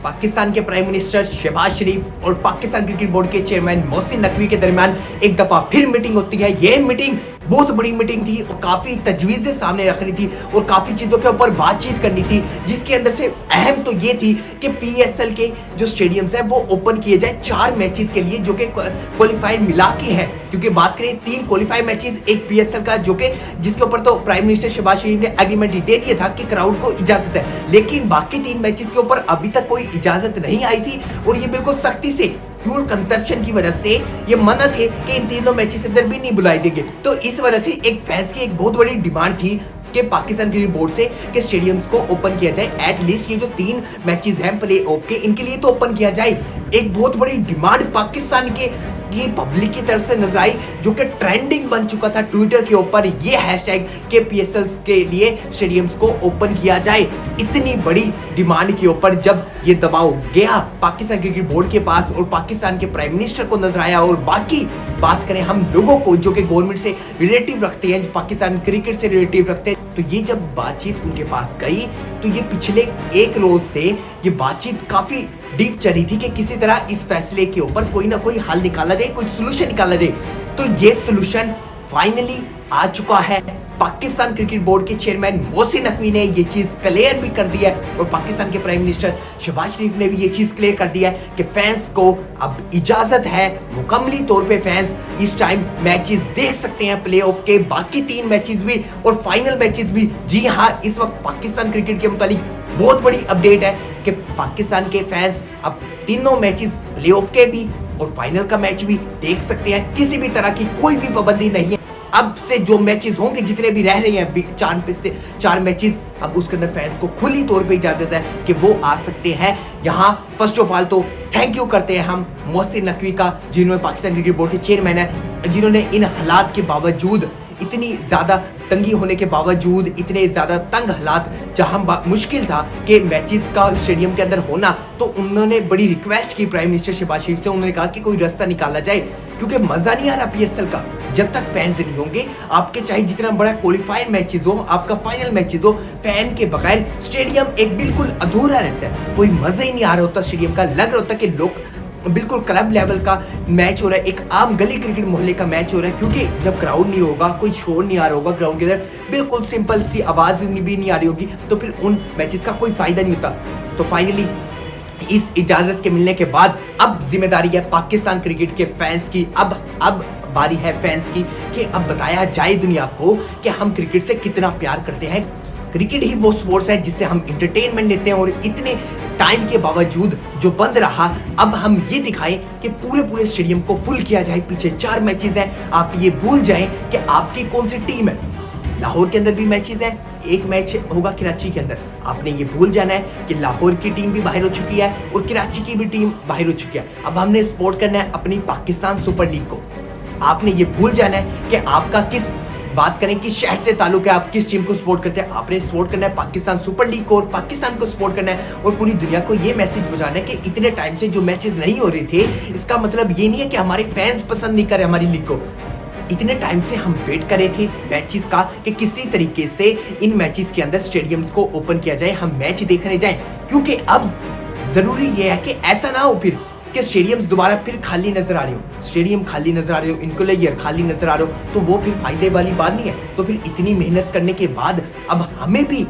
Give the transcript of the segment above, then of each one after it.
पाकिस्तान के prime minister Shahbaz शरीफ और Pakistan cricket board के चेयरमैन मोहसिन नकवी के दरमियान एक दफा फिर मीटिंग होती है। यह मीटिंग बहुत बड़ी मीटिंग थी और काफी तजवीजें सामने रखनी थी और काफी चीजों के ऊपर बातचीत करनी थी, जिसके अंदर से अहम तो ये थी कि पीएसएल के जो स्टेडियम्स है वो ओपन किए जाए 4 मैचेस के लिए, जो कि क्वालिफाइड मिला के है। क्योंकि बात करें 3 क्वालिफाइड मैचेस, एक पीएसएल का, जो कि जिसके ऊपर तो प्राइम मिनिस्टर शहबाज शरीफ ने एग्रीमेंट दे दिया था कि क्राउड को इजाजत है, लेकिन बाकी 3 मैचेस के ऊपर अभी तक कोई इजाजत नहीं आई थी और ये बिल्कुल सख्ती से फ्यूल कंजप्शन की वजह से ये मना थे कि इन तीनों मैचेस अंदर भी नहीं बुलाए जाएंगे। तो इस वजह से एक फैंस की एक बहुत बड़ी डिमांड थी कि पाकिस्तान क्रिकेट बोर्ड से कि स्टेडियम्स को ओपन किया जाए, एटलीस्ट ये जो 3 मैचेस हैं प्ले ऑफ के, इनके लिए तो ओपन किया जाए। एक बहुत बड़ी डिमांड पाकिस्तान के ये पब्लिक की तरफ से नजर आई, जो कि ट्रेंडिंग बन चुका था ट्विटर के ऊपर ये हैशटैग के पीएसएल के लिए स्टेडियम्स को ओपन किया जाए। इतनी बड़ी डिमांड के ऊपर जब ये दबाव गया पाकिस्तान क्रिकेट बोर्ड के पास और पाकिस्तान के प्राइम मिनिस्टर को नजर आया, और बाकी बात करें हम लोगों को जो कि गवर्नमेंट से रिलेटिव रखते हैं, जो पाकिस्तान क्रिकेट से रिलेटिव रखते हैं, तो ये जब बातचीत उनके पास गई तो ये पिछले 1 रोज से ये बातचीत काफी डीप चली थी कि किसी तरह इस फैसले के ऊपर कोई ना कोई हल निकाला जाए, कोई सोल्यूशन निकाला जाए। तो ये सोल्यूशन फाइनली आ चुका है। पाकिस्तान क्रिकेट बोर्ड के चेयरमैन मोहसिन नकवी ने ये चीज क्लियर भी कर दी है और पाकिस्तान के प्राइम मिनिस्टर शहबाज शरीफ ने भी ये चीज क्लियर कर दी है कि फैंस को अब इजाजत है, मुकम्मली तौर पे फैंस इस टाइम मैचेस देख सकते हैं, प्ले ऑफ के बाकी 3 मैचेस भी और फाइनल मैचेस भी। जी हाँ, इस वक्त पाकिस्तान क्रिकेट के मुतालिक बहुत बड़ी अपडेट है कि पाकिस्तान के फैंस अब तीनों मैचेस प्ले ऑफ के भी और फाइनल का मैच भी देख सकते हैं। किसी भी तरह की कोई भी पाबंदी नहीं है। अब से जो मैचेस होंगे, जितने भी रह रहे हैं 4 मैचेस, अब उसके अंदर फैंस को खुली तौर पे इजाजत है कि वो आ सकते हैं यहाँ। फर्स्ट ऑफ ऑल तो थैंक यू करते हैं हम मोहसिन नकवी का, जिन्होंने पाकिस्तान क्रिकेट बोर्ड के चेयरमैन है, जिन्होंने इन हालात के बावजूद, इतनी ज्यादा तंगी होने के बावजूद, इतने ज्यादा तंग हालात जहां मुश्किल था कि मैचेस का स्टेडियम के अंदर होना, तो उन्होंने बड़ी रिक्वेस्ट की प्राइम मिनिस्टर शहबाज शरीफ से। उन्होंने कहा कि कोई रास्ता निकाला जाए, क्योंकि मजा नहीं आ रहा पीएसएल का जब तक फैंस नहीं होंगे। आपके चाहे जितना बड़ा क्वालिफाइड मैचेस हो, आपका फाइनल मैचेस हो, फैन के बगैर स्टेडियम एक बिल्कुल अधूरा रहता है। कोई मजा ही नहीं आ रहा होता स्टेडियम का। लग रहा होता कि लोग बिल्कुल क्लब लेवल का मैच हो रहा है, एक आम गली क्रिकेट मोहल्ले का मैच हो रहा है, क्योंकि जब क्राउड नहीं होगा, कोई शोर नहीं आ रहा होगा ग्राउंड के अंदर, बिल्कुल सिंपल सी आवाज भी नहीं आ रही होगी, तो फिर उन मैचेस का कोई फायदा नहीं होता। तो फाइनली इस इजाजत के मिलने के बाद अब जिम्मेदारी है पाकिस्तान क्रिकेट के फैंस की। अब बारी है फैंस की कि अब बताया जाए दुनिया को कि हम क्रिकेट से कितना प्यार करते हैं। क्रिकेट ही वो स्पोर्ट्स है जिससे हम एंटरटेनमेंट लेते हैं, और इतने टाइम के बावजूद जो बंद रहा, अब हम ये दिखाएं कि पूरे स्टेडियम को फुल किया जाए। पीछे 4 मैचेस हैं, आप ये भूल जाएं कि आपकी कौन सी टीम है। लाहौर के अंदर भी मैचेस हैं, एक मैच होगा कराची के अंदर। आपने ये भूल जाना है कि लाहौर की टीम भी बाहर हो चुकी है और कराची की भी टीम बाहर हो चुकी है। अब हमने सपोर्ट करना है अपनी पाकिस्तान सुपर लीग को। आपने ये भूल जाना है कि आपका किस बात करें किस शहर से ताल्लुक है, आप किस टीम को सपोर्ट करते हैं। आपने सपोर्ट करना है पाकिस्तान सुपर लीग को और पाकिस्तान को सपोर्ट करना है, और पूरी दुनिया को ये मैसेज पहुंचाना है कि इतने टाइम से जो मैचेस नहीं हो रहे थे, इसका मतलब ये नहीं है कि हमारे फैंस पसंद नहीं करे हमारी लीग को। इतने टाइम से हम वेट कर रहे थे मैचेस का कि किसी तरीके से इन मैचेस के अंदर स्टेडियम्स को ओपन किया जाए, हम मैच देखने जाएं, क्योंकि अब जरूरी ये है कि ऐसा ना हो फिर कि स्टेडियम्स दोबारा फिर खाली नजर आ रही हो, स्टेडियम खाली नजर आ रही हो, इनक्लेयर खाली नजर आ रहे हो, तो वो फिर फायदे वाली बात नहीं है। तो फिर इतनी मेहनत करने के बाद अब हमें भी,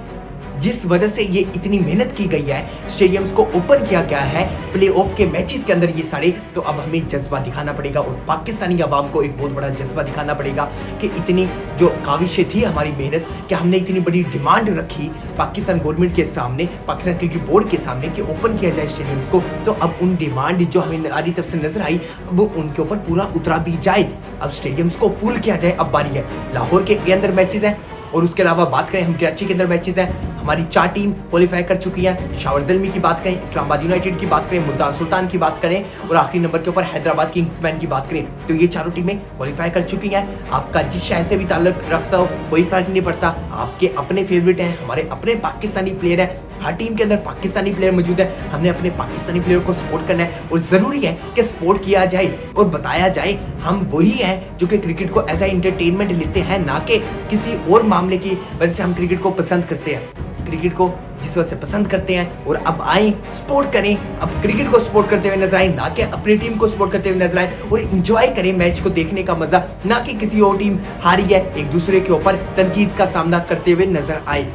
जिस वजह से ये इतनी मेहनत की गई है, स्टेडियम्स को ओपन किया गया है प्ले ऑफ के मैचेस के अंदर ये सारे, तो अब हमें जज्बा दिखाना पड़ेगा और पाकिस्तानी अवाम को एक बहुत बड़ा जज्बा दिखाना पड़ेगा कि इतनी जो काविशें थी हमारी मेहनत, कि हमने इतनी बड़ी डिमांड रखी पाकिस्तान गवर्नमेंट के सामने, पाकिस्तान क्रिकेट बोर्ड के सामने कि ओपन किया जाए स्टेडियम्स को, तो अब उन डिमांड जो हमें हमारी तरफ से नजर आई, अब उनके ऊपर पूरा उतरा भी जाए, अब स्टेडियम्स को फुल किया जाए। अब बारी है लाहौर के अंदर मैचेस हैं, और उसके अलावा बात करें हम कराची के अंदर मैचेस हैं। हमारी 4 टीम क्वालिफाई कर चुकी हैं। शावर ज़ल्मी की बात करें, इस्लामाबाद यूनाइटेड की बात करें, मुल्तान सुल्तान की बात करें, और आखिरी नंबर के ऊपर हैदराबाद किंग्समैन की बात करें, तो ये 4 टीमें क्वालिफाई कर चुकी हैं। आपका जिस शहर से भी ताल्लुक रखता हो कोई फर्क नहीं पड़ता, आपके अपने फेवरेट हैं, हमारे अपने पाकिस्तानी प्लेयर हैं, हर टीम के अंदर पाकिस्तानी प्लेयर मौजूद है। हमने अपने पाकिस्तानी प्लेयर को सपोर्ट करना है, और जरूरी है कि सपोर्ट किया जाए और बताया जाए हम वही हैं जो कि क्रिकेट को एज ए एंटरटेनमेंट लेते हैं, ना कि किसी और मामले की वजह से हम क्रिकेट को पसंद करते हैं। क्रिकेट को जिस वजह से पसंद करते हैं और अब आए सपोर्ट करें, अब क्रिकेट को सपोर्ट करते हुए नजर आए, ना कि अपनी टीम को सपोर्ट करते हुए नजर आए और एंजॉय करें मैच को देखने का मजा, ना कि किसी और टीम हारी है एक दूसरे के ऊपर तनकीद का सामना करते हुए नजर आए।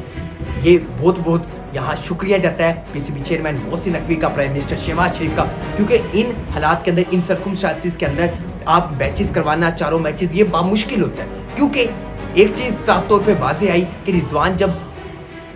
ये बहुत बहुत यहाँ शुक्रिया जाता है पीसीबी चेयरमैन मोहसिन नकवी का, प्राइम मिनिस्टर शहबाज शरीफ का, क्योंकि इन हालात के अंदर, इन सर्कमस्टांसिस के अंदर आप मैचेस करवाना, चारों मैचेस, ये बामुश्किल होता है। क्योंकि एक चीज साफ तौर पे वाज़ेह आई कि रिजवान जब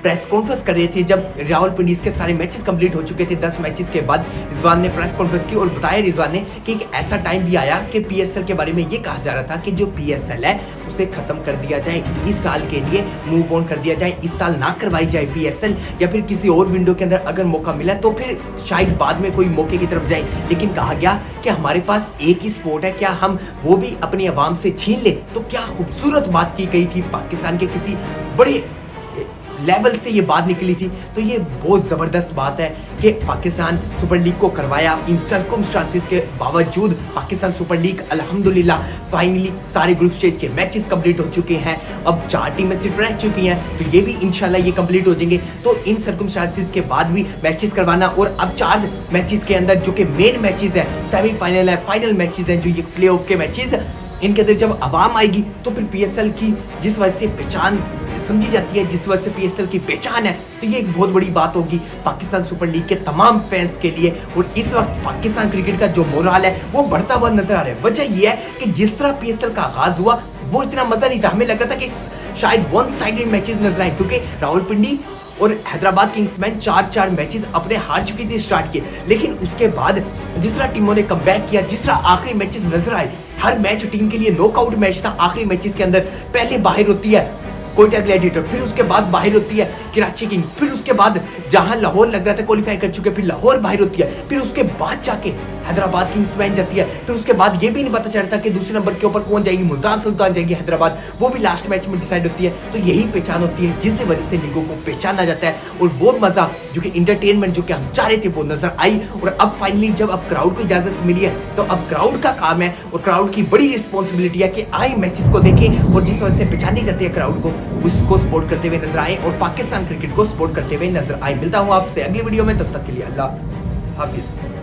प्रेस कॉन्फ्रेंस कर रहे थे, जब रावलपिंडी के सारे मैचेस कंप्लीट हो चुके थे 10 मैचेस के बाद, रिजवान ने प्रेस कॉन्फ्रेंस की और बताया रिजवान ने कि एक ऐसा टाइम भी आया कि पीएसएल के बारे में ये कहा जा रहा था कि जो पीएसएल है उसे खत्म कर दिया जाए, इस साल के लिए मूव ऑन कर दिया जाए, इस साल ना करवाई जाए पीएसएल, या फिर किसी और विंडो के अंदर अगर मौका मिला तो फिर शायद बाद में कोई मौके की तरफ जाए। लेकिन कहा गया कि हमारे पास एक ही स्पोर्ट है, क्या हम वो भी अपनी आवाम से छीन ले? तो क्या खूबसूरत बात की गई थी, पाकिस्तान के किसी बड़े लेवल से ये बात निकली थी। तो ये बहुत ज़बरदस्त बात है कि पाकिस्तान सुपर लीग को करवाया, इन सर्कमस्टांसिस के बावजूद पाकिस्तान सुपर लीग अल्हम्दुलिल्लाह फाइनली सारे ग्रुप स्टेज के मैचेस कंप्लीट हो चुके हैं, अब 4 टीमें सिर्फ रह चुकी हैं, तो ये भी इंशाल्लाह ये कंप्लीट हो जाएंगे। तो इन सर्कमस्टांसिस के बाद भी मैचेस करवाना, और अब 4 मैचेस के अंदर जो कि मेन मैचेस है, सेमीफाइनल है, फाइनल मैचेस हैं, जो ये प्ले ऑफ के मैचेस, इनके अंदर जब आवाम आएगी तो फिर पीएसएल की जिस वजह से पहचान समझी जाती है, जिस वजह से पीएसएल की पहचान है, तो ये एक बहुत बड़ी बात होगी पाकिस्तान सुपर लीग के तमाम फैंस के लिए। और इस वक्त पाकिस्तान क्रिकेट का जो मोराल है वो बढ़ता हुआ नजर आ रहा है। वजह यह है कि जिस तरह पीएसएल का आगाज हुआ वो इतना मजा नहीं था, हमें लग रहा था कि शायद वन साइडेड मैचेस नजर आए, क्योंकि रावलपिंडी और हैदराबाद किंग्समैन 4-4 मैचेस अपने हार चुकी थी स्टार्ट के, लेकिन उसके बाद जिस तरह टीमों ने कमबैक किया, जिस तरह आखिरी मैचेस नजर आए, हर मैच टीम के लिए नॉकआउट मैच था। आखिरी मैचेस के अंदर पहले बाहर होती है कोयटा ग्लैडिएटर, फिर उसके बाद बाहर होती है कराची किंग्स, फिर उसके बाद जहां लाहौर लग रहा था क्वालिफाई कर चुके, फिर लाहौर बाहर होती है, फिर उसके बाद जाके हैदराबाद किंग्समैन जाती है, फिर उसके बाद ये भी नहीं पता चलता कि दूसरे नंबर के ऊपर कौन जाएगी, मुल्तान सुल्तान जाएगी हैदराबाद, वो भी लास्ट मैच में डिसाइड होती है। तो यही पहचान होती है जिस वजह से लीगों को पहचाना जाता है, और वो मजा जो कि इंटरटेनमेंट जो कि हम चाह रहे थे वो नजर आई। और अब फाइनली जब अब क्राउड को इजाजत मिली है तो अब क्राउड का काम है और क्राउड की बड़ी रिस्पॉन्सिबिलिटी है कि आए मैचेस को देखें, और जिस वजह से पहचानी जाती है क्राउड को, उसको सपोर्ट करते हुए नजर आए और पाकिस्तान क्रिकेट को सपोर्ट करते हुए नजर आए। मिलता हूँ आपसे अगली वीडियो में, तब तक के लिए अल्लाह हाफिज।